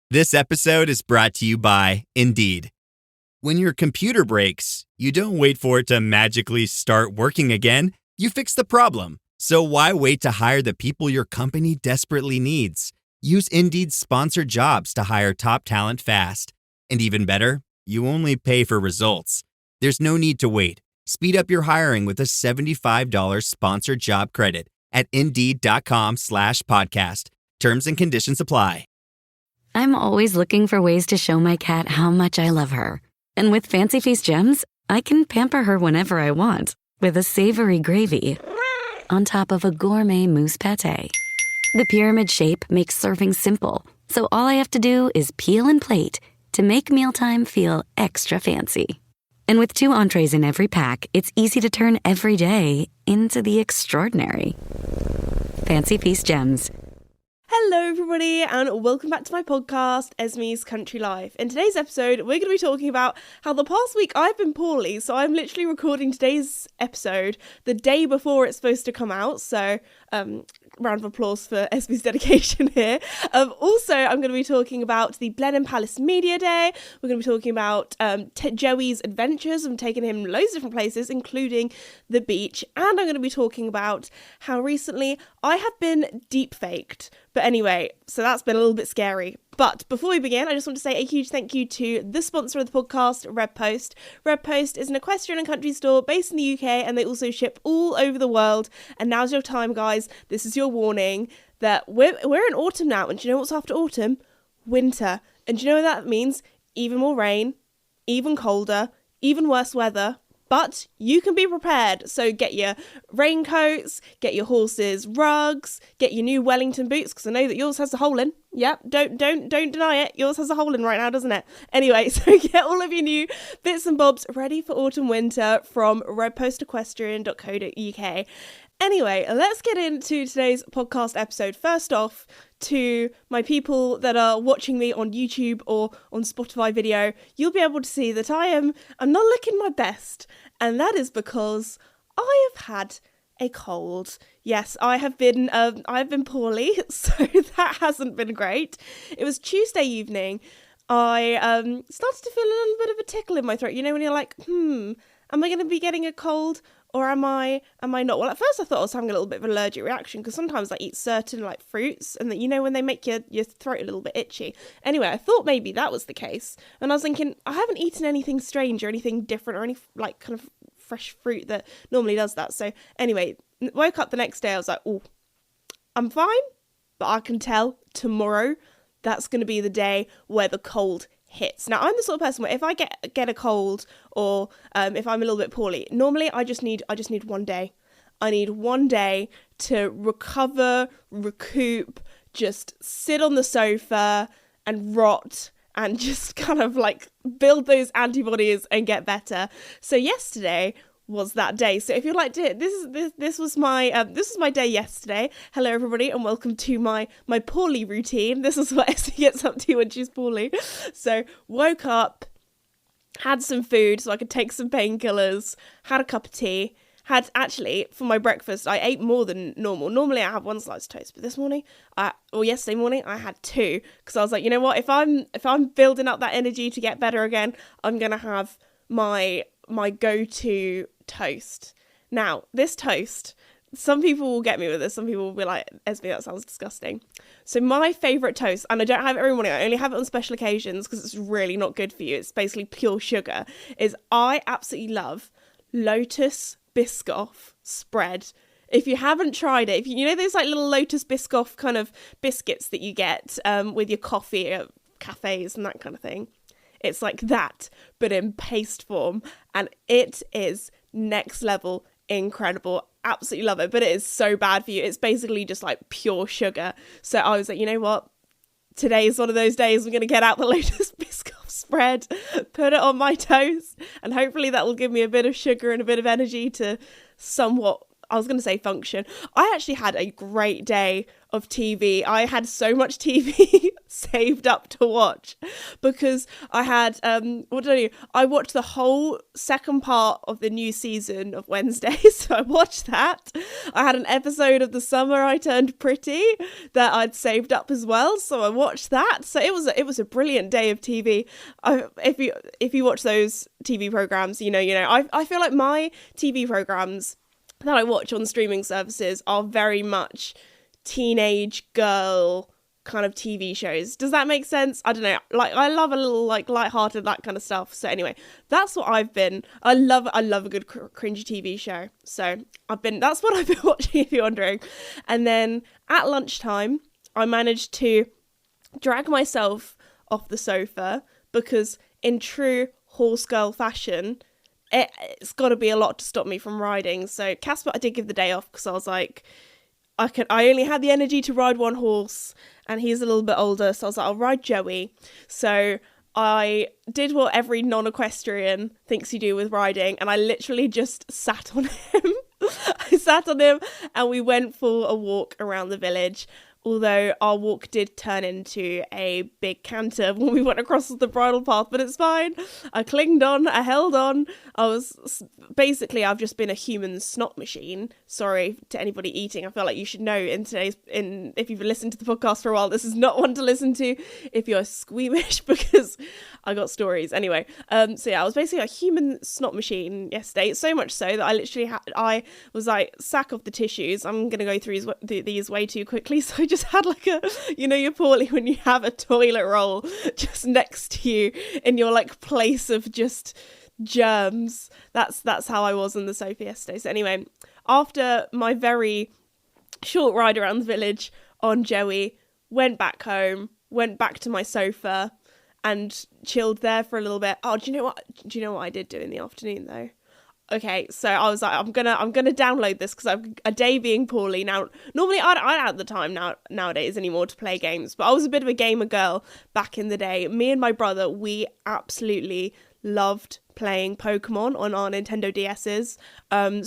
This episode is brought to you by Indeed. When your computer breaks, you don't wait for it to magically start working again. You fix the problem. So why wait to hire the people your company desperately needs? Use Indeed's sponsored jobs to hire top talent fast. And even better, you only pay for results. There's no need to wait. Speed up your hiring with a $75 sponsored job credit at Indeed.com/podcast. Terms and conditions apply. I'm always looking for ways to show my cat how much I love her. And with Fancy Feast gems, I can pamper her whenever I want with a savory gravy on top of a gourmet mousse pâté. The pyramid shape makes serving simple, so all I have to do is peel and plate to make mealtime feel extra fancy. And with 2 entrees in every pack, it's easy to turn every day into the extraordinary. Fancy Feast gems. Hello everybody and welcome back to my podcast, Esme's Country Life. In today's episode, we're going to be talking about how the past week I've been poorly, so I'm literally recording today's episode the day before it's supposed to come out, so round of applause for Esme's dedication here. Also, I'm going to be talking about the Blenheim Palace Media Day. We're going to be talking about Joey's adventures and taking him loads of different places, including the beach, and I'm going to be talking about how recently I have been deep-faked. But anyway, so that's been a little bit scary. But before we begin, I just want to say a huge thank you to the sponsor of the podcast, Red Post. Red Post is an equestrian and country store based in the UK, and they also ship all over the world. And now's your time, guys. This is your warning that we're in autumn now. And do you know what's after autumn? Winter. And do you know what that means? Even more rain, even colder, even worse weather. But you can be prepared, so get your raincoats, get your horses' rugs, get your new Wellington boots, because I know that yours has a hole in. Yep, don't deny it. Yours has a hole in right now, doesn't it? Anyway, so get all of your new bits and bobs ready for autumn winter from redpostequestrian.co.uk. Anyway, let's get into today's podcast episode. First off, to my people that are watching me on YouTube or on Spotify video, you'll be able to see that I'm not looking my best, and that is because I have had a cold. Yes, I've been poorly, so that hasn't been great. It was Tuesday evening. I started to feel a little bit of a tickle in my throat. You know when you're like, am I going to be getting a cold? Or am I not? Well, at first I thought I was having a little bit of an allergic reaction because sometimes I eat certain like fruits and that, you know, when they make your throat a little bit itchy. Anyway, I thought maybe that was the case. And I was thinking, I haven't eaten anything strange or anything different or any like kind of fresh fruit that normally does that. So anyway, woke up the next day, I was like, oh, I'm fine. But I can tell tomorrow that's going to be the day where the cold hits. Now, I'm the sort of person where if I get a cold or if I'm a little bit poorly, normally I just need 1 day. I need 1 day to recover, recoup, just sit on the sofa and rot and just kind of like build those antibodies and get better. So yesterday was that day. So if you're like, this was my day yesterday. Hello everybody and welcome to my poorly routine. This is what Essie gets up to when she's poorly. So woke up, had some food so I could take some painkillers, had a cup of tea, had actually for my breakfast I ate more than normal. Normally I have 1 slice of toast, but this morning or yesterday morning I had 2 because I was like, you know what, if I'm building up that energy to get better again, I'm gonna have my go-to toast. Now, this toast, some people will get me with this. Some people will be like, Esme, that sounds disgusting. So my favourite toast, and I don't have it every morning, I only have it on special occasions because it's really not good for you. It's basically pure sugar, is I absolutely love Lotus Biscoff spread. If you haven't tried it, if you know those like little Lotus Biscoff kind of biscuits that you get with your coffee at cafes and that kind of thing. It's like that, but in paste form, and it is next level incredible. Absolutely love it, but it is so bad for you. It's basically just like pure sugar. So I was like, you know what? Today is one of those days we're going to get out the Lotus Biscoff spread, put it on my toast, and hopefully that will give me a bit of sugar and a bit of energy to somewhat I was going to say function. I actually had a great day of TV. I had so much TV saved up to watch because I had, what did I do? I watched the whole second part of the new season of Wednesday. So I watched that. I had an episode of The Summer I Turned Pretty that I'd saved up as well. So I watched that. So it was a brilliant day of TV. If you watch those TV programs, you know, I feel like my TV programs that I watch on streaming services are very much teenage girl kind of TV shows. Does that make sense? I don't know. Like, I love a little like lighthearted, that kind of stuff. So anyway, that's what I've been. I love a good cringy TV show. So that's what I've been watching, if you're wondering. And then at lunchtime, I managed to drag myself off the sofa because in true horse girl fashion, it's got to be a lot to stop me from riding. So Casper, I did give the day off because I was like, I only had the energy to ride one horse and he's a little bit older. So I was like, I'll ride Joey. So I did what every non-equestrian thinks you do with riding. And I literally just sat on him. I sat on him and we went for a walk around the village. Although our walk did turn into a big canter when we went across the bridle path, but it's fine. I clinged on, I held on. I've just been a human snot machine. Sorry to anybody eating. I feel like you should know if you've listened to the podcast for a while, this is not one to listen to if you're squeamish because I got stories. Anyway, so yeah, I was basically a human snot machine yesterday. So much so that I literally I was like, sack off the tissues. I'm going to go through these way too quickly. So I just had like you're poorly when you have a toilet roll just next to you in your like place of just germs. That's how I was on the sofa yesterday. So anyway, after my very short ride around the village on Joey, went back home, went back to my sofa and chilled there for a little bit. Oh, do you know what I did do in the afternoon though? Okay, so I was like, I'm gonna download this because I've a day being poorly now. Normally, I don't have the time nowadays anymore to play games, but I was a bit of a gamer girl back in the day. Me and my brother, we absolutely loved playing Pokemon on our Nintendo DS's.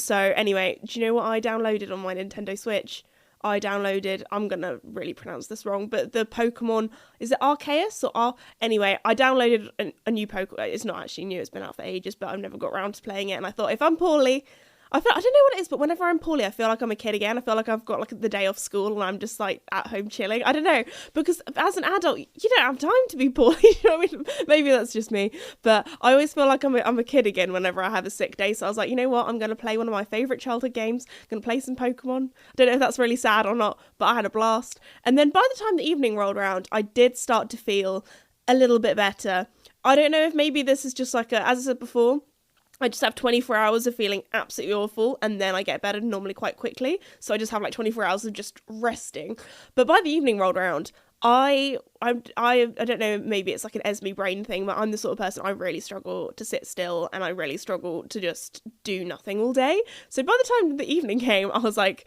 So anyway, do you know what I downloaded on my Nintendo Switch? I downloaded, I'm going to really pronounce this wrong, but the Pokemon, is it Arceus or anyway, I downloaded a new Pokemon. It's not actually new, it's been out for ages, but I've never got around to playing it. And I thought, if I'm poorly, I don't know what it is, but whenever I'm poorly, I feel like I'm a kid again. I feel like I've got like the day off school and I'm just like at home chilling. I don't know, because as an adult, you don't have time to be poorly. You know what I mean? Maybe that's just me, but I always feel like I'm a kid again whenever I have a sick day. So I was like, you know what? I'm going to play one of my favourite childhood games. I'm going to play some Pokemon. I don't know if that's really sad or not, but I had a blast. And then by the time the evening rolled around, I did start to feel a little bit better. I don't know if maybe this is just like as I said before, I just have 24 hours of feeling absolutely awful and then I get better normally quite quickly. So I just have like 24 hours of just resting. But by the evening rolled around, I don't know, maybe it's like an Esme brain thing, but I'm the sort of person, I really struggle to sit still and I really struggle to just do nothing all day. So by the time the evening came, I was like,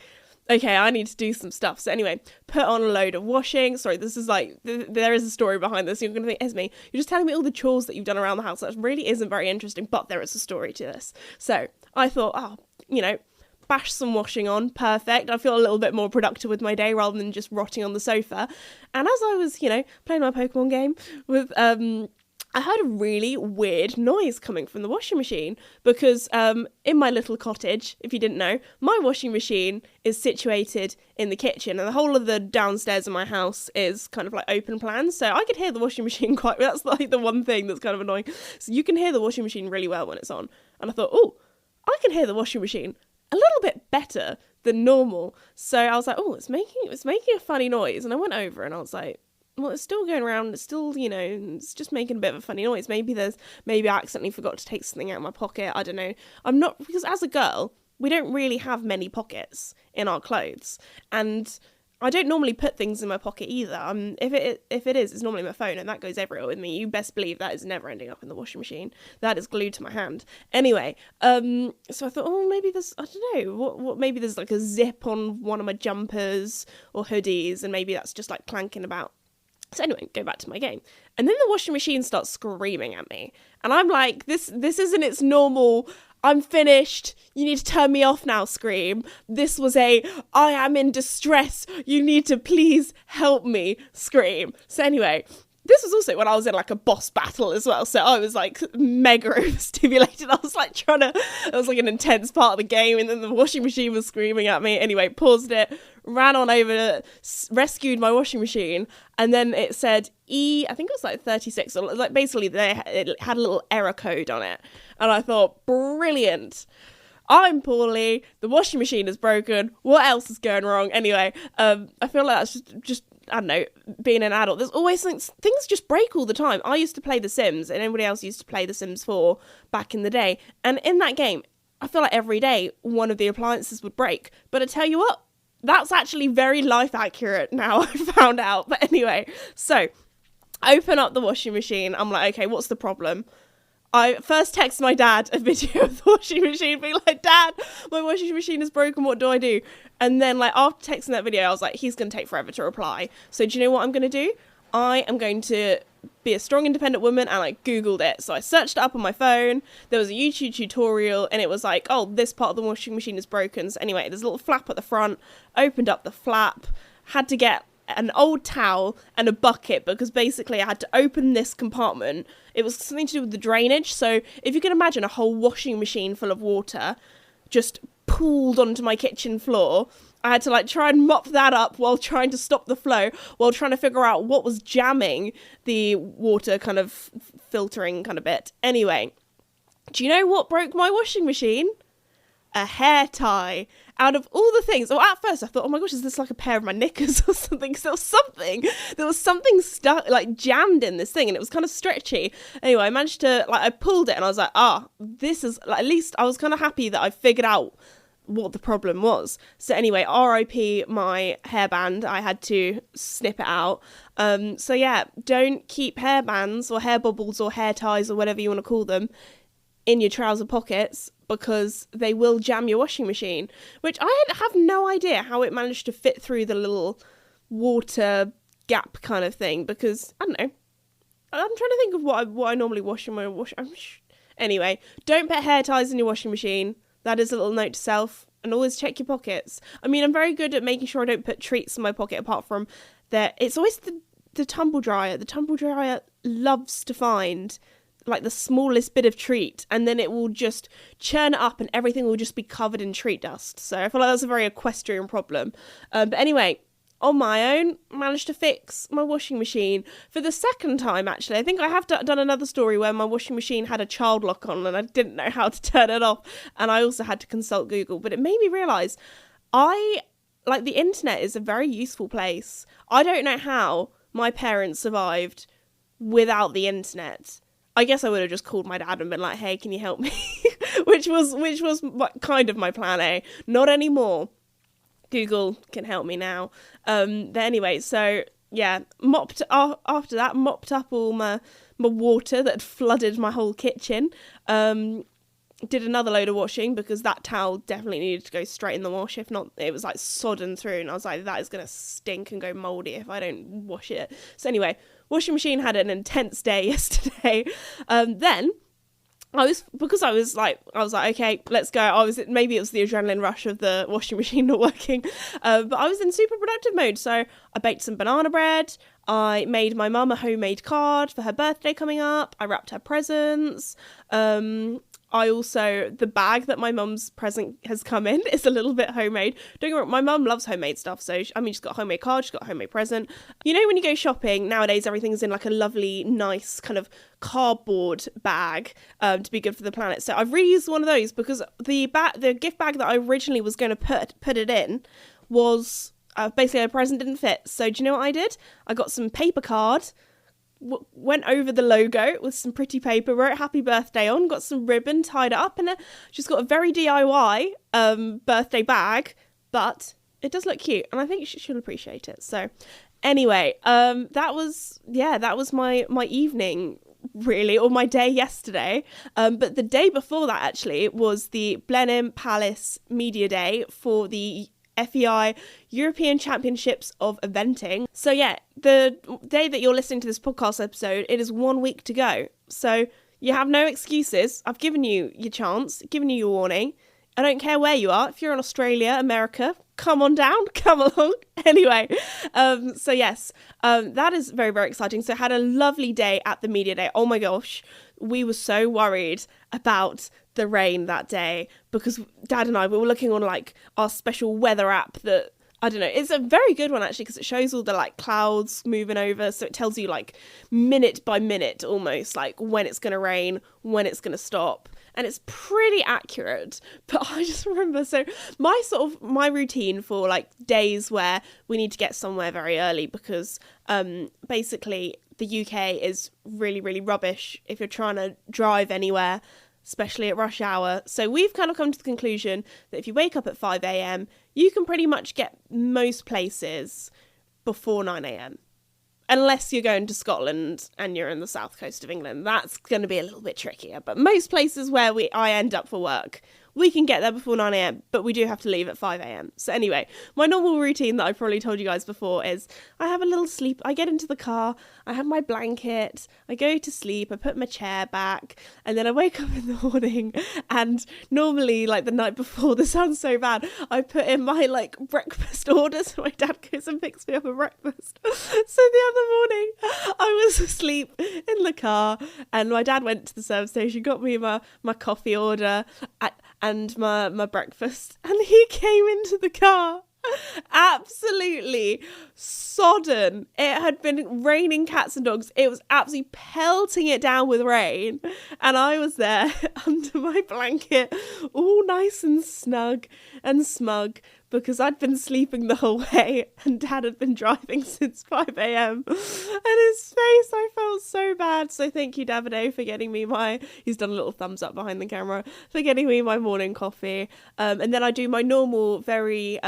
okay, I need to do some stuff. So anyway, put on a load of washing. Sorry, this is like, there is a story behind this. You're going to think, Esme, you're just telling me all the chores that you've done around the house. That really isn't very interesting, but there is a story to this. So I thought, bash some washing on. Perfect. I feel a little bit more productive with my day rather than just rotting on the sofa. And as I was, playing my Pokemon game with, I heard a really weird noise coming from the washing machine because in my little cottage, if you didn't know, my washing machine is situated in the kitchen and the whole of the downstairs of my house is kind of like open plan. So I could hear the washing machine that's like the one thing that's kind of annoying. So you can hear the washing machine really well when it's on. And I thought, oh, I can hear the washing machine a little bit better than normal. So I was like, oh, it's making a funny noise. And I went over and I was like, well, it's still going around. It's still, it's just making a bit of a funny noise. Maybe I accidentally forgot to take something out of my pocket. I don't know. Because as a girl, we don't really have many pockets in our clothes. And I don't normally put things in my pocket either. If it is, it's normally my phone and that goes everywhere with me. You best believe that is never ending up in the washing machine. That is glued to my hand. Anyway, so I thought, oh, maybe there's, I don't know, what maybe there's like a zip on one of my jumpers or hoodies and maybe that's just like clanking about. So anyway, go back to my game. And then the washing machine starts screaming at me. And I'm like, this isn't its normal, I'm finished. You need to turn me off now scream. This was a I am in distress. You need to please help me scream. So anyway, this was also when I was in like a boss battle as well. So I was like mega overstimulated. I was like it was like an intense part of the game, and then the washing machine was screaming at me. Anyway, paused it, ran on over, rescued my washing machine, and then it said I think it was like 36, or like basically it had a little error code on it. And I thought, brilliant. I'm poorly. The washing machine is broken. What else is going wrong? Anyway, I feel like that's just I don't know, being an adult. There's always things just break all the time. I used to play The Sims, and everybody else used to play The Sims 4 back in the day. And in that game, I feel like every day one of the appliances would break. But I tell you what, that's actually very life accurate now, I found out. But anyway, so I open up the washing machine. I'm like, okay, what's the problem? I first text my dad a video of the washing machine, being like, Dad, my washing machine is broken, what do I do? And then, like, after texting that video, I was like, he's going to take forever to reply. So do you know what I'm going to do? I am going to be a strong, independent woman, and I Googled it. So I searched it up on my phone. There was a YouTube tutorial, and it was like, oh, this part of the washing machine is broken. So anyway, there's a little flap at the front. Opened up the flap. Had to get an old towel and a bucket, because basically I had to open this compartment. It was something to do with the drainage. So if you can imagine a whole washing machine full of water just pooled onto my kitchen floor, I had to like try and mop that up while trying to stop the flow, while trying to figure out what was jamming the water kind of filtering kind of bit. Anyway, do you know what broke my washing machine? A hair tie. Out of all the things, well, at first I thought, oh my gosh, is this like a pair of my knickers or something? Because there was something stuck, like jammed in this thing, and it was kind of stretchy. Anyway, I managed to, like, I pulled it, and I was like, this is, like, at least I was kind of happy that I figured out what the problem was. So anyway, RIP my hairband. I had to snip it out. So yeah, don't keep hairbands or hair bobbles or hair ties or whatever you want to call them in your trouser pockets, because they will jam your washing machine, which I have no idea how it managed to fit through the little water gap kind of thing, because I don't know, I'm trying to think of what I normally wash in my Anyway, don't put hair ties in your washing machine. That is a little note to self. And always check your pockets. I mean, I'm very good at making sure I don't put treats in my pocket, apart from that it's always the tumble dryer. The tumble dryer loves to find like the smallest bit of treat, and then it will just churn it up and everything will just be covered in treat dust. So I feel like that's a very equestrian problem. But anyway, on my own, managed to fix my washing machine for the second time, actually. I think I have done another story where my washing machine had a child lock on and I didn't know how to turn it off, and I also had to consult Google. But it made me realise the internet is a very useful place. I don't know how my parents survived without the internet. I guess I would have just called my dad and been like, hey, can you help me? which was kind of my plan A. Not anymore. Google can help me now. But anyway, so yeah, mopped up all my water that had flooded my whole kitchen. Did another load of washing, because that towel definitely needed to go straight in the wash. If not, it was like sodden through, and I was like, that is going to stink and go mouldy if I don't wash it. So anyway, washing machine had an intense day yesterday. Then I was like, okay, let's go. Maybe it was the adrenaline rush of the washing machine not working. But I was in super productive mode. So I baked some banana bread. I made my mum a homemade card for her birthday coming up. I wrapped her presents. The bag that my mum's present has come in is a little bit homemade. Don't get me wrong, my mum loves homemade stuff. So, she's got a homemade card, she's got a homemade present. You know, when you go shopping, nowadays everything's in like a lovely, nice kind of cardboard bag to be good for the planet. So I've reused one of those, because the gift bag that I originally was going to put it in was basically a present didn't fit. So do you know what I did? I got some paper card, went over the logo with some pretty paper, wrote happy birthday on, got some ribbon, tied it up, and she's got a very DIY birthday bag, but it does look cute, and I think she'll appreciate it. So anyway, that was my evening, really, or my day yesterday. But the day before that, actually, was the Blenheim Palace Media Day for the FEI European Championships of Eventing. So yeah, the day that you're listening to this podcast episode, it is 1 week to go. So You have no excuses. I've given you your chance, given you your warning. I don't care where you are. If you're in Australia, America, come on down, come along. Anyway, so yes, that is very, very exciting. So I had a lovely day at the media day. Oh my gosh, we were so worried about the rain that day because Dad and I, we were looking on like our special weather app that, I don't know, it's a very good one actually because it shows all the like clouds moving over. So it tells you like minute by minute almost like when it's going to rain, when it's going to stop. And it's pretty accurate. But I just remember, so my routine for like days where we need to get somewhere very early because basically the UK is really, really rubbish if you're trying to drive anywhere, especially at rush hour. So we've kind of come to the conclusion that if you wake up at 5 a.m, you can pretty much get most places before 9 a.m. Unless you're going to Scotland and you're in the south coast of England, that's going to be a little bit trickier. But most places where I end up for work, we can get there before 9 a.m, but we do have to leave at 5 a.m. So anyway, my normal routine that I've probably told you guys before is I have a little sleep. I get into the car, I have my blanket, I go to sleep, I put my chair back, and then I wake up in the morning. And normally, like the night before, this sounds so bad, I put in my like breakfast order so my dad goes and picks me up a breakfast. So the other morning, I was asleep in the car, and my dad went to the service station, got me my coffee order and my breakfast, and he came into the car absolutely sodden. It had been raining cats and dogs. It was absolutely pelting it down with rain, and I was there under my blanket all nice and snug and smug because I'd been sleeping the whole way and Dad had been driving since 5 a.m. And his face, I felt so bad. So thank you, Davide, for getting me he's done a little thumbs up behind the camera, for getting me my morning coffee. And then I do my normal, very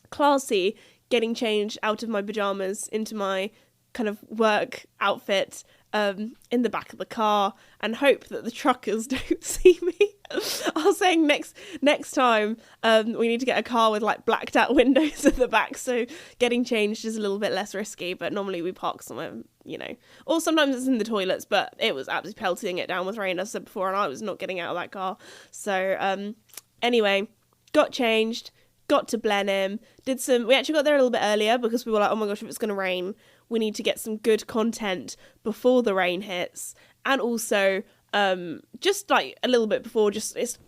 classy getting changed out of my pajamas into my kind of work outfit in the back of the car and hope that the truckers don't see me. I was saying next time we need to get a car with like blacked out windows at the back, so getting changed is a little bit less risky, but normally we park somewhere, you know, or sometimes it's in the toilets, but it was absolutely pelting it down with rain, as I said before, and I was not getting out of that car. So anyway, got changed, got to Blenheim, we actually got there a little bit earlier because we were like, oh my gosh, if it's going to rain, we need to get some good content before the rain hits. And also, just like a little bit before,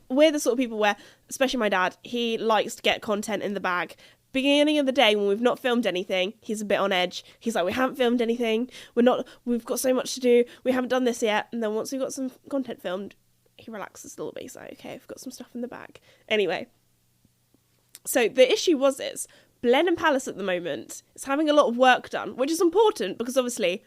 we're the sort of people where, especially my dad, he likes to get content in the bag. Beginning of the day when we've not filmed anything, he's a bit on edge. He's like, we haven't filmed anything. We've got so much to do. We haven't done this yet. And then once we've got some content filmed, he relaxes a little bit. He's like, okay, I've got some stuff in the bag. Anyway. So the issue is Blenheim Palace at the moment is having a lot of work done, which is important because obviously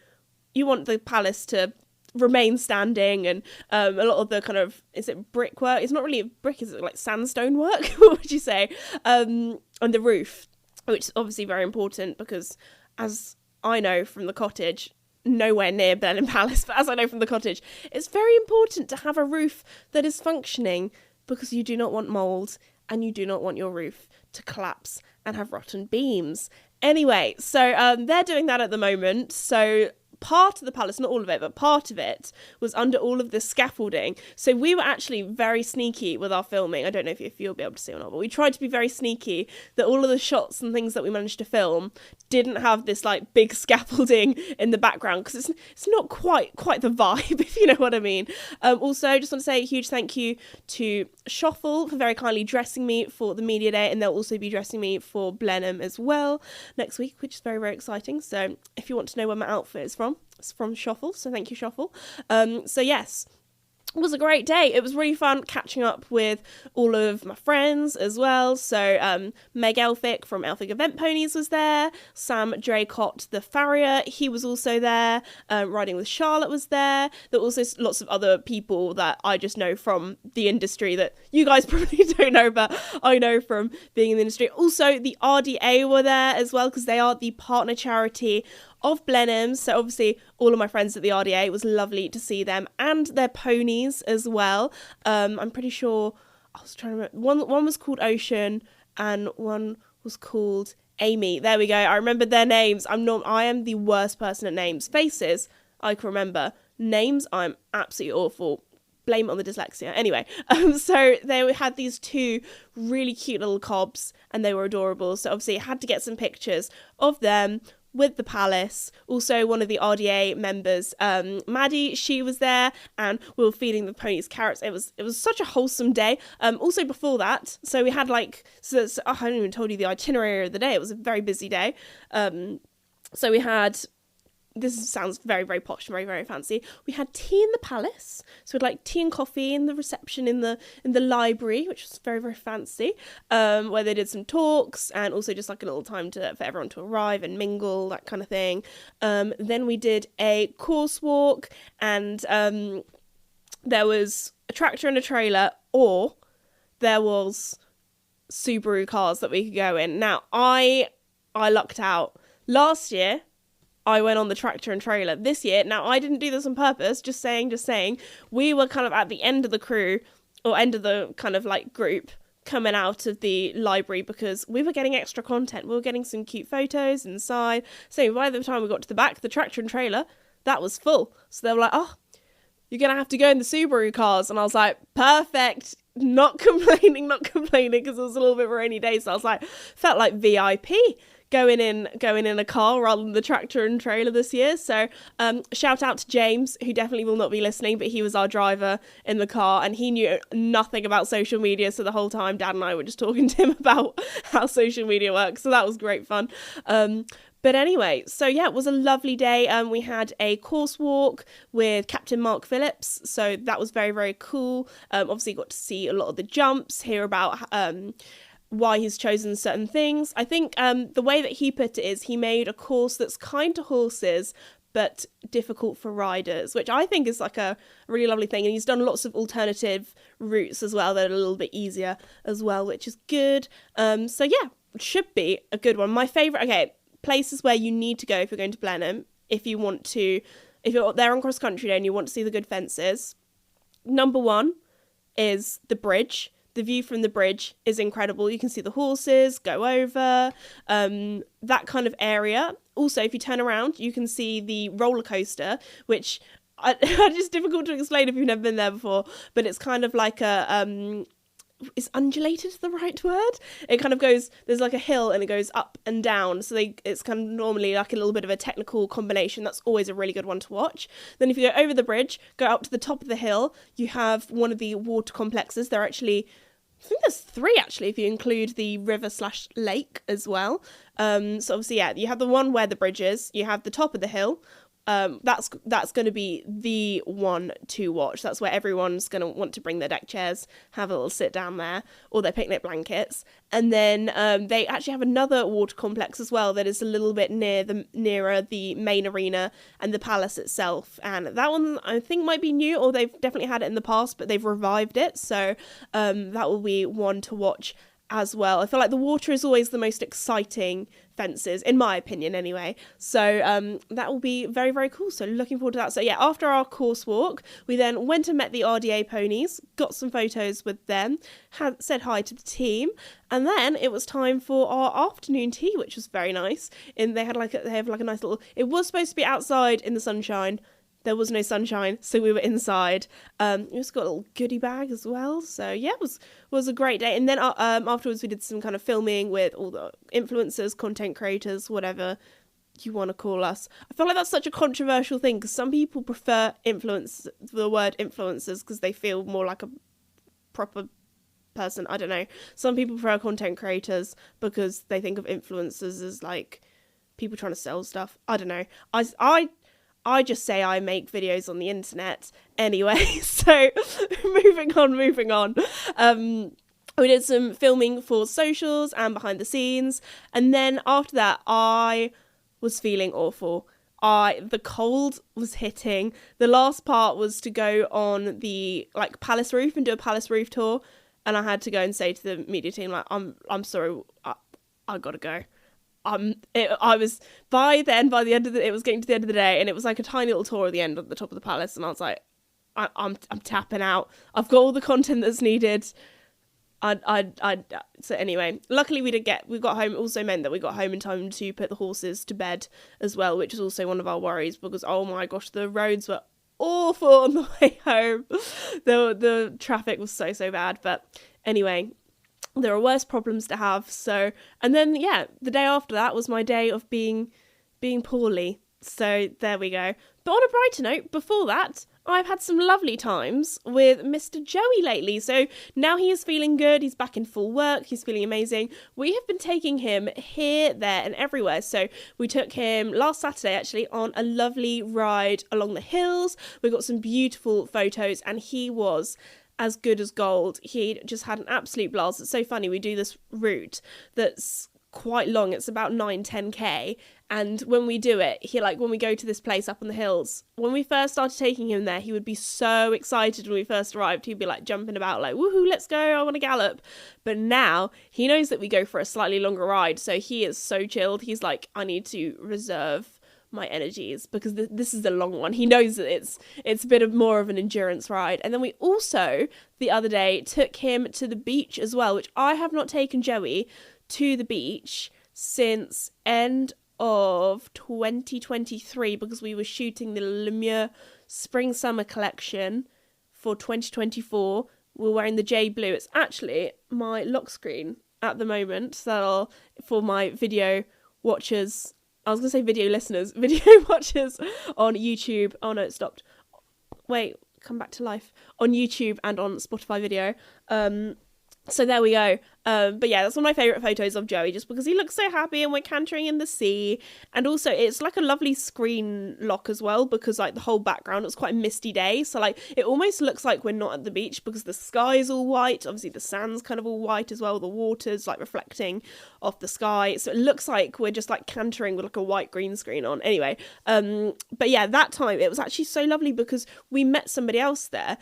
you want the palace to remain standing, and a lot of the kind of, is it brickwork? It's not really brick, is it like sandstone work? What would you say? On the roof, which is obviously very important because, as I know from the cottage, nowhere near Blenheim Palace, but as I know from the cottage, it's very important to have a roof that is functioning because you do not want mould and you do not want your roof to collapse and have rotten beams. Anyway, so they're doing that at the moment. So part of the palace, not all of it, but part of it was under all of this scaffolding. So we were actually very sneaky with our filming. I don't know if you'll be able to see or not, but we tried to be very sneaky that all of the shots and things that we managed to film didn't have this like big scaffolding in the background because it's not quite the vibe, if you know what I mean. Also, I just want to say a huge thank you to Schoffel for very kindly dressing me for the media day, and they'll also be dressing me for Blenheim as well next week, which is very, very exciting. So if you want to know where my outfit is from, it's from Schoffel, so thank you, Schoffel. So yes, it was a great day. It was really fun catching up with all of my friends as well. So Meg Elphick from Elphick Event Ponies was there. Sam Draycott, the farrier, he was also there. Riding with Charlotte was there. There were also lots of other people that I just know from the industry that you guys probably don't know, but I know from being in the industry. Also, the RDA were there as well because they are the partner charity of Blenheim. So obviously all of my friends at the RDA, it was lovely to see them and their ponies as well. I'm pretty sure, I was trying to remember, one was called Ocean and one was called Amy. There we go. I remembered their names. I am the worst person at names. Faces, I can remember. Names, I'm absolutely awful. Blame it on the dyslexia. Anyway, so they had these 2 really cute little cobs, and they were adorable. So obviously I had to get some pictures of them with the palace. Also, one of the RDA members, Maddie, she was there, and we were feeding the ponies carrots. It was such a wholesome day. Also before that, so we had I haven't even told you the itinerary of the day. It was a very busy day. So we had. This sounds very, very posh, very, very fancy. We had tea in the palace. So we had tea and coffee in the reception in the library, which was very, very fancy, where they did some talks and also just a little time for everyone to arrive and mingle, that kind of thing. Then we did a course walk, and there was a tractor and a trailer, or there was Subaru cars that we could go in. Now, I lucked out. Last year, I went on the tractor and trailer. This year, now I didn't do this on purpose, just saying, we were kind of at the end of the crew, or end of the kind of group, coming out of the library because we were getting extra content. We were getting some cute photos inside. So by the time we got to the back, the tractor and trailer, that was full. So they were like, oh, you're going to have to go in the Subaru cars. And I was like, perfect. Not complaining, because it was a little bit of a rainy day. So I was like, felt like VIP. Going in a car rather than the tractor and trailer this year. So shout out to James, who definitely will not be listening, but he was our driver in the car, and he knew nothing about social media. So the whole time Dad and I were just talking to him about how social media works. So that was great fun. But anyway, so yeah, it was a lovely day. We had a course walk with Captain Mark Phillips. So that was very, very cool. Obviously got to see a lot of the jumps, hear about why he's chosen certain things. I think the way that he put it is he made a course that's kind to horses but difficult for riders, which I think is a really lovely thing. And he's done lots of alternative routes as well that are a little bit easier as well, which is good. So yeah, it should be a good one. My favourite, places where you need to go if you're going to Blenheim, if you're there on cross country day and you want to see the good fences. Number 1 is the bridge. The view from the bridge is incredible. You can see the horses go over, that kind of area. Also, if you turn around, you can see the roller coaster, which it's just difficult to explain if you've never been there before, but it's kind of like is undulated the right word? It kind of goes, there's a hill and it goes up and down. So it's kind of normally a little bit of a technical combination. That's always a really good one to watch. Then if you go over the bridge, go up to the top of the hill, you have one of the water complexes. There are actually, I think there's 3 actually, if you include the river/lake as well. So obviously, yeah, you have the one where the bridge is, you have the top of the hill. That's going to be the one to watch. That's where everyone's going to want to bring their deck chairs, have a little sit down there, or their picnic blankets. And then they actually have another water complex as well that is a little bit nearer the main arena and the palace itself. And that one I think might be new, or they've definitely had it in the past, but they've revived it. So that will be one to watch as well. I feel like the water is always the most exciting fences, in my opinion anyway. So that will be very, very cool. So looking forward to that. So yeah, after our course walk, we then went and met the RDA ponies, got some photos with them, said hi to the team, and then it was time for our afternoon tea, which was very nice. And they have a nice little, it was supposed to be outside in the sunshine. There was no sunshine, so we were inside. We also got a little goodie bag as well. So yeah, it was a great day. And then afterwards we did some kind of filming with all the influencers, content creators, whatever you want to call us. I feel like that's such a controversial thing because some people prefer the word influencers because they feel more like a proper person. I don't know. Some people prefer content creators because they think of influencers as people trying to sell stuff. I don't know. I just say I make videos on the internet anyway. So moving on. We did some filming for socials and behind the scenes. And then after that, I was feeling awful. The cold was hitting. The last part was to go on the palace roof and do a palace roof tour. And I had to go and say to the media team, I'm sorry, I gotta go. I was by the end of it was getting to the end of the day, and it was a tiny little tour at the end at the top of the palace, and I was like, I'm tapping out. I've got all the content that's needed. So anyway, luckily we got home. It also meant that we got home in time to put the horses to bed as well, which is also one of our worries, because oh my gosh, the roads were awful on the way home. The traffic was so bad. But anyway, there are worse problems to have. So, and then the day after that was my day of being poorly. So there we go. But on a brighter note, before that, I've had some lovely times with Mr. Joey lately. So now he is feeling good. He's back in full work. He's feeling amazing. We have been taking him here, there and everywhere. So we took him last Saturday, actually, on a lovely ride along the hills. We got some beautiful photos and he was as good as gold. He just had an absolute blast. It's so funny. We do this route that's quite long. It's about 9-10k, and when we do it, when we go to this place up on the hills, when we first started taking him there, he would be so excited. When we first arrived, he'd be like jumping about like, woohoo, let's go, I want to gallop. But now he knows that we go for a slightly longer ride, so he is so chilled. He's like, I need to reserve my energies because this is a long one. He knows that it's a bit more of an endurance ride. And then we also the other day took him to the beach as well, which I have not taken Joey to the beach since end of 2023, because we were shooting the Lemieux spring summer collection for 2024. We're wearing the J Blue. It's actually my lock screen at the moment, so for my video watchers, I was gonna say video listeners, video watchers on YouTube. Oh no, it stopped. Wait, come back to life. On YouTube and on Spotify video. So there we go. But yeah, that's one of my favourite photos of Joey, just because he looks so happy and we're cantering in the sea. And also it's like a lovely screen lock as well, because like the whole background, it's quite a misty day. So like it almost looks like we're not at the beach because the sky is all white. Obviously the sand's kind of all white as well. The water's like reflecting off the sky. So it looks like we're just like cantering with like a white green screen on. Anyway, but yeah, that time it was actually so lovely because we met somebody else there.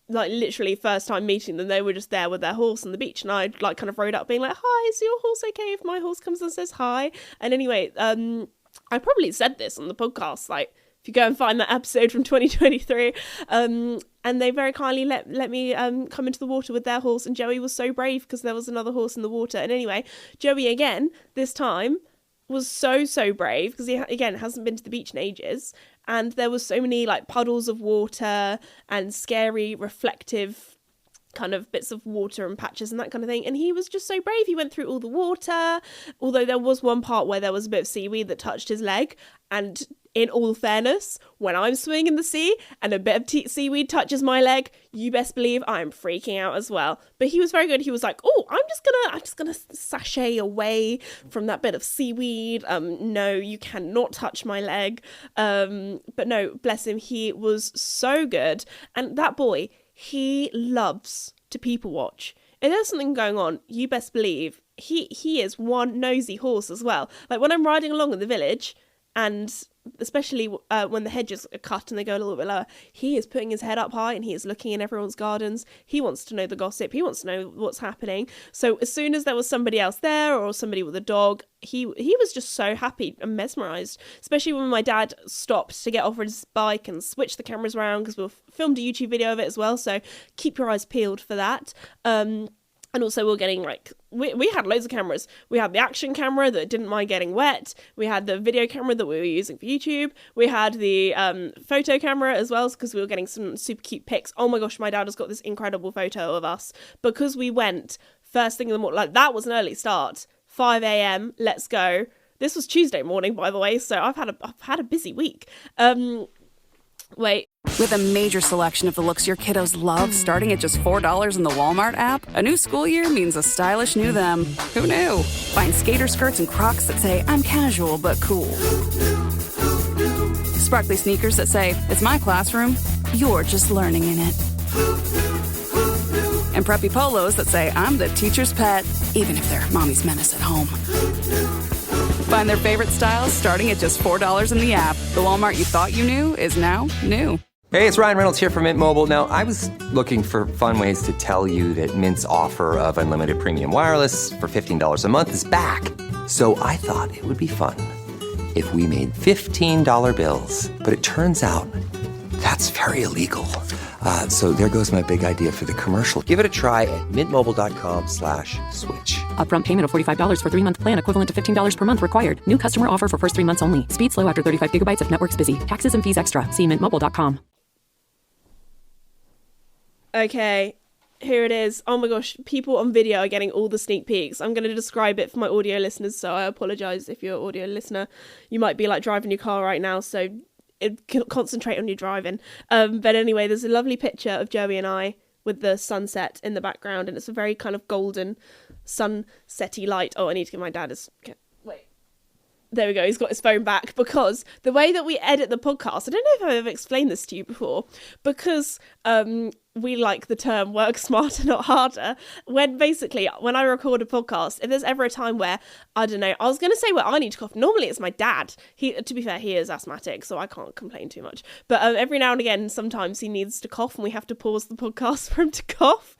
Like literally first time meeting them, they were just there with their horse on the beach, and I like kind of rode up being like, hi, is your horse okay if my horse comes and says hi? And anyway, I probably said this on the podcast, like if you go and find that episode from 2023, and they very kindly let me come into the water with their horse, and Joey was so brave because there was another horse in the water. And anyway, Joey again this time was so brave because he again hasn't been to the beach in ages, and there was so many like puddles of water and scary reflective kind of bits of water and patches and that kind of thing, and he was just so brave. He went through all the water, although there was one part where there was a bit of seaweed that touched his leg, and in all fairness, when I'm swimming in the sea and a bit of seaweed touches my leg, you best believe I'm freaking out as well. But he was very good. He was like, oh, I'm just gonna sashay away from that bit of seaweed. No, you cannot touch my leg. But no, bless him, he was so good. And that boy, he loves to people watch. If there's something going on, you best believe he is one nosy horse as well. Like when I'm riding along in the village, and especially when the hedges are cut and they go a little bit lower, he is putting his head up high and he is looking in everyone's gardens. He wants to know the gossip. He wants to know what's happening. So as soon as there was somebody else there or somebody with a dog, he was just so happy and mesmerised, especially when my dad stopped to get off his bike and switch the cameras around, because we filmed a YouTube video of it as well. So keep your eyes peeled for that. And also we're getting like, we had loads of cameras. We had the action camera that didn't mind getting wet. We had the video camera that we were using for YouTube. We had the photo camera as well, because we were getting some super cute pics. Oh my gosh, my dad has got this incredible photo of us because we went first thing in the morning. Like that was an early start. 5 a.m. Let's go. This was Tuesday morning, by the way. So I've had a busy week. With a major selection of the looks your kiddos love, starting at just $4 in the Walmart app, a new school year means a stylish new them. Who knew? Find skater skirts and Crocs that say, I'm casual but cool. Sparkly sneakers that say, it's my classroom, you're just learning in it. And preppy polos that say, I'm the teacher's pet, even if they're mommy's menace at home. Find their favorite styles starting at just $4 in the app. The Walmart you thought you knew is now new. Hey, it's Ryan Reynolds here from Mint Mobile. Now, I was looking for fun ways to tell you that Mint's offer of unlimited premium wireless for $15 a month is back. So I thought it would be fun if we made $15 bills. But it turns out that's very illegal. So there goes my big idea for the commercial. Give it a try at mintmobile.com/switch. Upfront payment of $45 for 3-month plan, equivalent to $15 per month required. New customer offer for first 3 months only. Speed slow after 35 gigabytes if network's busy. Taxes and fees extra. See mintmobile.com. Okay, here it is. Oh my gosh, people on video are getting all the sneak peeks. I'm going to describe it for my audio listeners, so I apologise if you're an audio listener. You might be like driving your car right now, so concentrate on your driving. But anyway, there's a lovely picture of Joey and I with the sunset in the background, and it's a very kind of golden sunsetty light. Oh, I need to give my dad his... Wait. There we go, he's got his phone back, because the way that we edit the podcast, I don't know if I've ever explained this to you before, because we like the term work smarter, not harder. When I record a podcast, if there's ever a time where, I don't know, I was going to say where I need to cough. Normally it's my dad. To be fair, he is asthmatic, so I can't complain too much. But every now and again, sometimes he needs to cough and we have to pause the podcast for him to cough.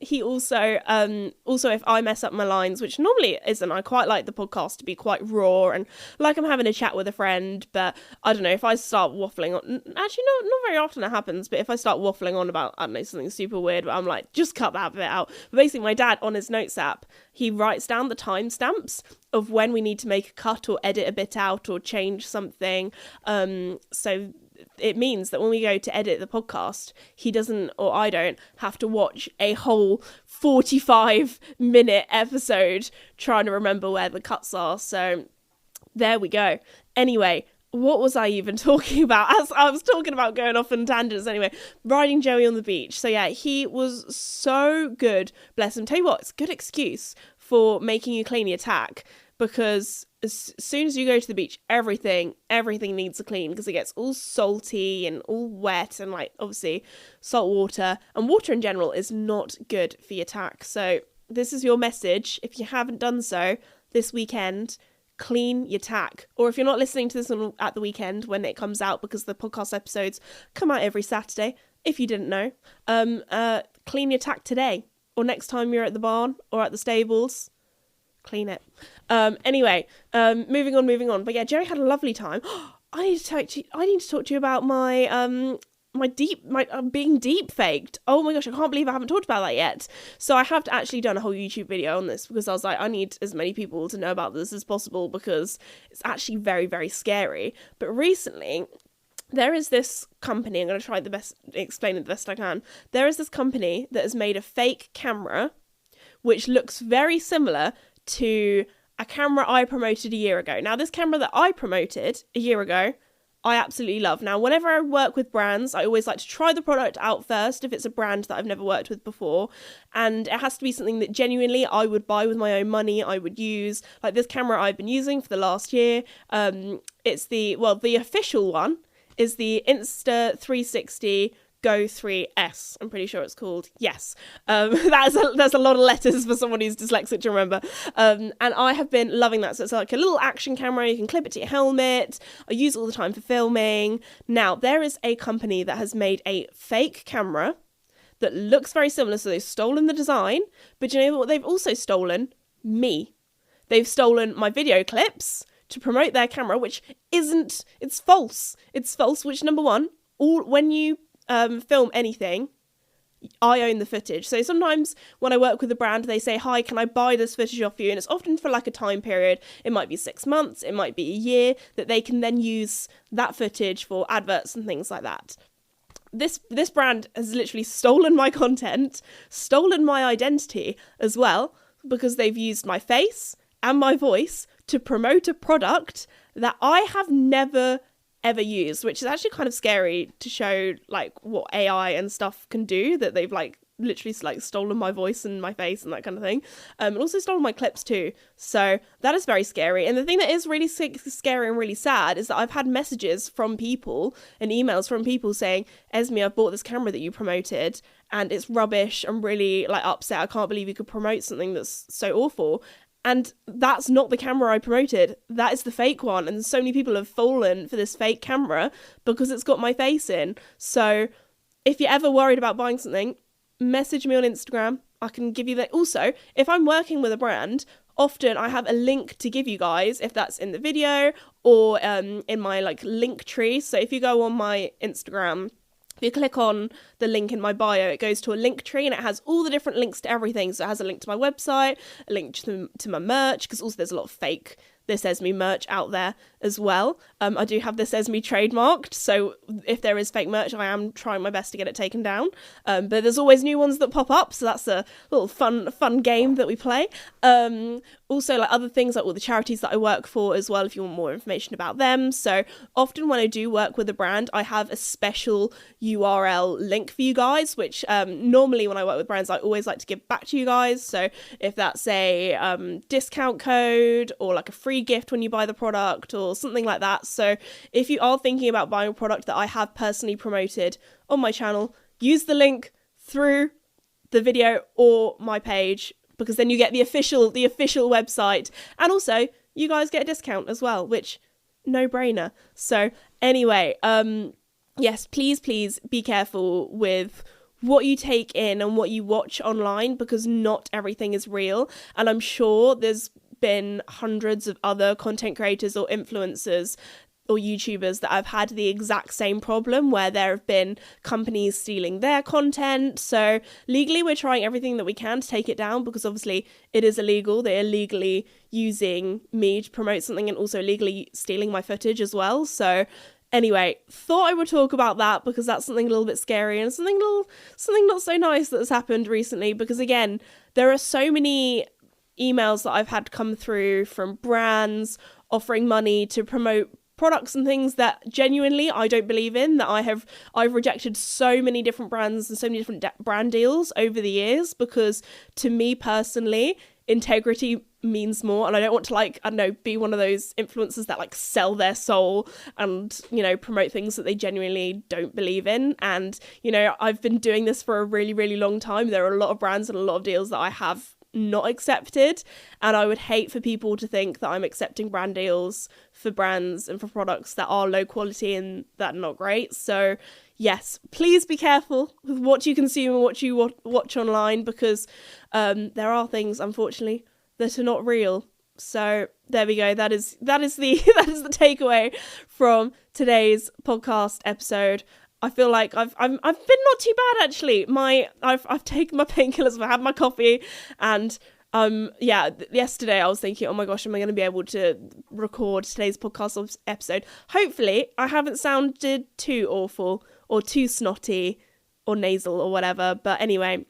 He also if I mess up my lines, which normally isn't, I quite like the podcast to be quite raw and like I'm having a chat with a friend. But I don't know, if I start waffling on, actually not very often it happens, but if I start waffling on about, I don't know, something super weird, but I'm like, just cut that bit out. But basically, my dad, on his notes app, he writes down the timestamps of when we need to make a cut or edit a bit out or change something. So it means that when we go to edit the podcast, he doesn't, or I don't, have to watch a whole 45-minute episode trying to remember where the cuts are. So there we go. Anyway, what was I even talking about? As I was talking about going off on tangents anyway, riding Joey on the beach. So yeah, he was so good, bless him. Tell you what, it's a good excuse for making you clean your tack, because as soon as you go to the beach, everything needs to clean, because it gets all salty and all wet, and like obviously salt water and water in general is not good for your tack. So this is your message. If you haven't done so this weekend, clean your tack. Or if you're not listening to this at the weekend when it comes out, because the podcast episodes come out every Saturday, if you didn't know, clean your tack today, or next time you're at the barn or at the stables, clean it. Anyway, moving on. But yeah, Jerry had a lovely time. I need to talk to you about my being deep faked. Oh my gosh, I can't believe I haven't talked about that yet. So I have actually done a whole YouTube video on this, because I was like, I need as many people to know about this as possible, because it's actually very, very scary. But recently, there is this company, I'm going to try explain it the best I can. There is this company that has made a fake camera, which looks very similar to a camera I promoted a year ago. Now, this camera that I promoted a year ago, I absolutely love. Now, whenever I work with brands, I always like to try the product out first if it's a brand that I've never worked with before. And it has to be something that genuinely I would buy with my own money, I would use. Like this camera I've been using for the last year. It's the official one is the Insta360 Go 3S. I'm pretty sure it's called. Yes. That's a lot of letters for someone who's dyslexic to remember. And I have been loving that. So it's like a little action camera. You can clip it to your helmet. I use it all the time for filming. Now, there is a company that has made a fake camera that looks very similar. So they've stolen the design. But you know what they've also stolen? Me. They've stolen my video clips to promote their camera, which isn't... It's false. It's false, which, number one, when you film anything, I own the footage. So sometimes when I work with a brand, they say, hi, can I buy this footage off you? And it's often for like a time period. It might be 6 months, it might be a year, that they can then use that footage for adverts and things like that. This brand has literally stolen my content, stolen my identity as well, because they've used my face and my voice to promote a product that I have never ever used, which is actually kind of scary to show like what AI and stuff can do, that they've like literally like stolen my voice and my face and that kind of thing, and also stolen my clips too. So that is very scary. And the thing that is really scary and really sad is that I've had messages from people and emails from people saying, Esme, I've bought this camera that you promoted and it's rubbish. I'm really like upset. I can't believe you could promote something that's so awful. And that's not the camera I promoted. That is the fake one. And so many people have fallen for this fake camera because it's got my face in. So if you're ever worried about buying something, message me on Instagram. I can give you that. Also, if I'm working with a brand, often I have a link to give you guys, if that's in the video or in my like link tree. So if you go on my Instagram, If you click on the link in my bio, it goes to a link tree and it has all the different links to everything. So it has a link to my website, a link to my merch, because also there's a lot of fake This Says Me merch out there as well. I do have This Says Me trademarked, so if there is fake merch, I am trying my best to get it taken down. But there's always new ones that pop up, so that's a little fun game that we play. Also, like other things, like all the charities that I work for as well, if you want more information about them. So often when I do work with a brand, I have a special URL link for you guys, which normally when I work with brands, I always like to give back to you guys. So if that's a discount code or like a free gift when you buy the product or something like that. So if you are thinking about buying a product that I have personally promoted on my channel, use the link through the video or my page, because then you get the official website, and also you guys get a discount as well, which no brainer. So anyway, yes, please be careful with what you take in and what you watch online, because not everything is real. And I'm sure there's been hundreds of other content creators or influencers or YouTubers that have had the exact same problem, where there have been companies stealing their content. So legally, we're trying everything that we can to take it down, because obviously it is illegal. They're illegally using me to promote something and also legally stealing my footage as well. So anyway, thought I would talk about that because that's something a little bit scary and something not so nice that has happened recently. Because again, there are so many emails that I've had come through from brands offering money to promote products and things that genuinely I don't believe in, that I've rejected so many different brands and so many different brand deals over the years, because to me personally, integrity means more, and I don't want to be one of those influencers that like sell their soul and, you know, promote things that they genuinely don't believe in. And, you know, I've been doing this for a really, really long time. There are a lot of brands and a lot of deals that I have not accepted, and I would hate for people to think that I'm accepting brand deals for brands and for products that are low quality and that are not great. So yes, please be careful with what you consume and what you watch online, because there are things, unfortunately, that are not real. So there we go. That is the the takeaway from today's podcast episode. I feel like I've been not too bad actually. I've taken my painkillers, I've had my coffee, and yesterday I was thinking, oh my gosh, am I going to be able to record today's podcast episode? Hopefully I haven't sounded too awful or too snotty or nasal or whatever. But anyway,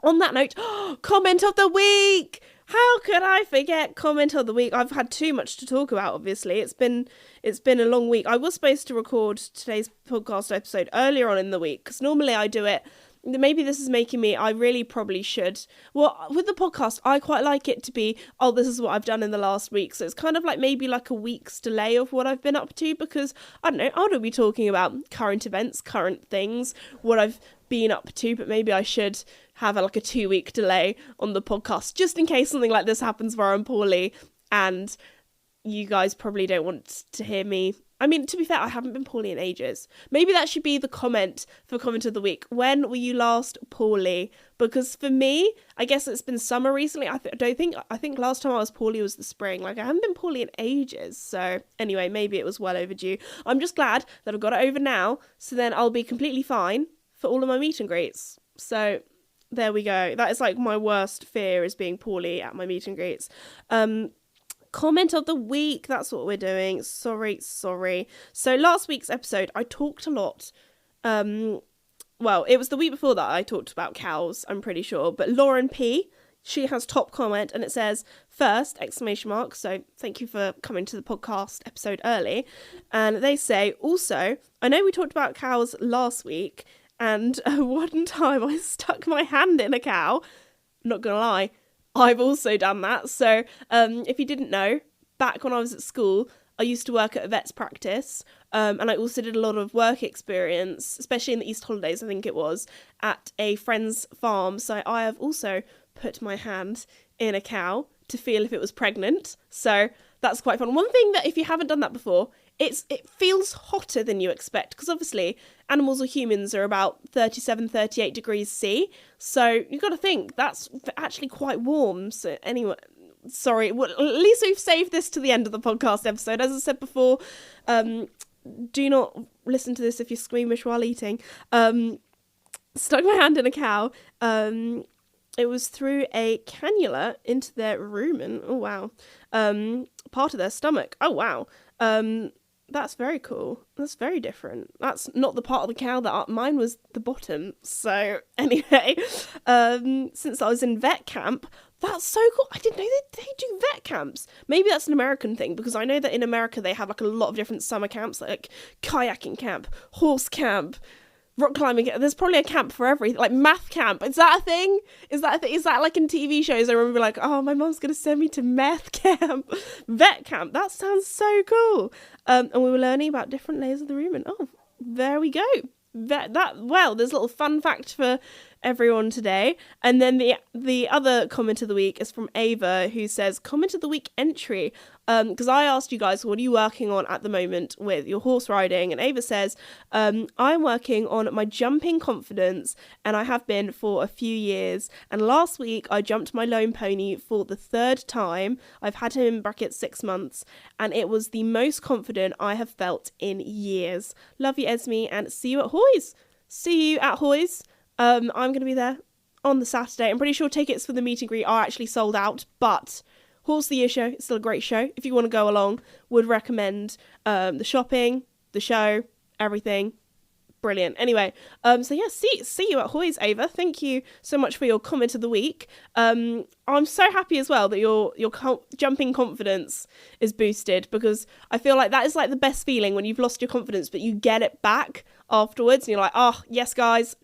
on that note, comment of the week. How could I forget comment of the week? I've had too much to talk about, obviously. It's been a long week. I was supposed to record today's podcast episode earlier on in the week, because normally I do it. Maybe this is making me, I really probably should. Well, with the podcast, I quite like it to be, oh, this is what I've done in the last week. So it's kind of like maybe like a week's delay of what I've been up to, because, I don't know, I don't be talking about current events, current things, what I've been up to, but maybe I should have a 2-week delay on the podcast, just in case something like this happens where I'm poorly and you guys probably don't want to hear me. I mean, to be fair, I haven't been poorly in ages. Maybe that should be the comment for comment of the week. When were you last poorly? Because for me, I guess it's been summer recently. I think last time I was poorly was the spring. I haven't been poorly in ages. So anyway, maybe it was well overdue. I'm just glad that I've got it over now, so then I'll be completely fine for all of my meet and greets. So there we go. That is my worst fear, is being poorly at my meet and greets. Comment of the week, that's what we're doing. Sorry. So last week's episode, I talked a lot. Well, it was the week before that I talked about cows, I'm pretty sure. But Lauren P, she has top comment, and it says, first, ! So thank you for coming to the podcast episode early. And they say, also, I know we talked about cows last week, and one time I stuck my hand in a cow. I'm not gonna lie, I've also done that. So if you didn't know, back when I was at school, I used to work at a vet's practice, and I also did a lot of work experience, especially in the Easter holidays, I think it was, at a friend's farm. So I have also put my hand in a cow to feel if it was pregnant. So that's quite fun. One thing that, if you haven't done that before, it feels hotter than you expect, because obviously animals or humans are about 37, 38 degrees C. So you've got to think that's actually quite warm. So anyway, sorry, well, at least we've saved this to the end of the podcast episode. As I said before, do not listen to this if you're squeamish while eating. Stuck my hand in a cow. It was through a cannula into their rumen. Oh, wow. Part of their stomach. Oh, wow. That's very cool. That's very different. That's not the part of the cow that mine was the bottom. So anyway, since I was in vet camp, that's so cool. I didn't know they do vet camps. Maybe that's an American thing, because I know that in America they have like a lot of different summer camps, like kayaking camp, horse camp, rock climbing. There's probably a camp for everything, like math camp. Is that a thing? Is that like in TV shows? I remember like, oh, my mom's gonna send me to math camp, vet camp. That sounds so cool. And we were learning about different layers of the rumen. Oh, there we go. There's a little fun fact for everyone today. And then the other comment of the week is from Ava, who says, comment of the week entry, because I asked you guys, what are you working on at the moment with your horse riding? And Ava says, I'm working on my jumping confidence, and I have been for a few years, and last week I jumped my lone pony for the 3rd time. I've had him in brackets 6 months, and it was the most confident I have felt in years. Love you, Esme, and see you at Hoy's. I'm going to be there on the Saturday. I'm pretty sure tickets for the meet and greet are actually sold out, but Horse of the Year show, it's still a great show. If you want to go along, would recommend the shopping, the show, everything. Brilliant. Anyway, so yeah, see you at Hoy's, Ava. Thank you so much for your comment of the week. I'm so happy as well that your jumping confidence is boosted, because I feel like that is like the best feeling when you've lost your confidence, but you get it back afterwards, and you're like, oh, yes, guys,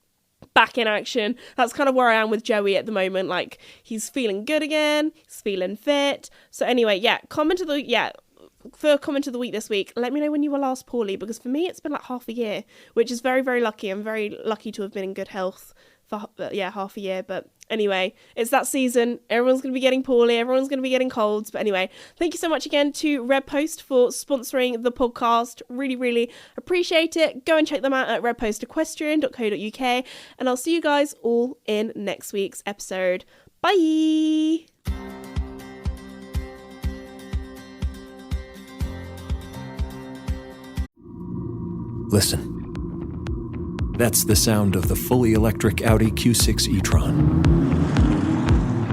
back in action. That's kind of where I am with Joey at the moment. Like, he's feeling good again, he's feeling fit. So anyway, comment of the week this week, let me know when you were last poorly, because for me it's been like half a year, which is very, very lucky. I'm very lucky to have been in good health for half a year. But anyway, it's that season. Everyone's going to be getting poorly, everyone's going to be getting colds. But anyway, thank you so much again to Red Post for sponsoring the podcast. Really, really appreciate it. Go and check them out at redpostequestrian.co.uk, and I'll see you guys all in next week's episode. Bye. Listen. That's the sound of the fully electric Audi Q6 e-tron.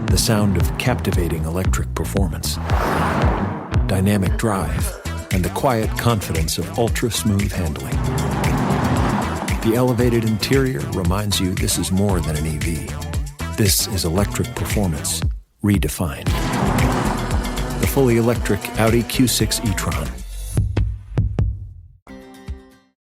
The sound of captivating electric performance, dynamic drive, and the quiet confidence of ultra-smooth handling. The elevated interior reminds you this is more than an EV. This is electric performance, redefined. The fully electric Audi Q6 e-tron.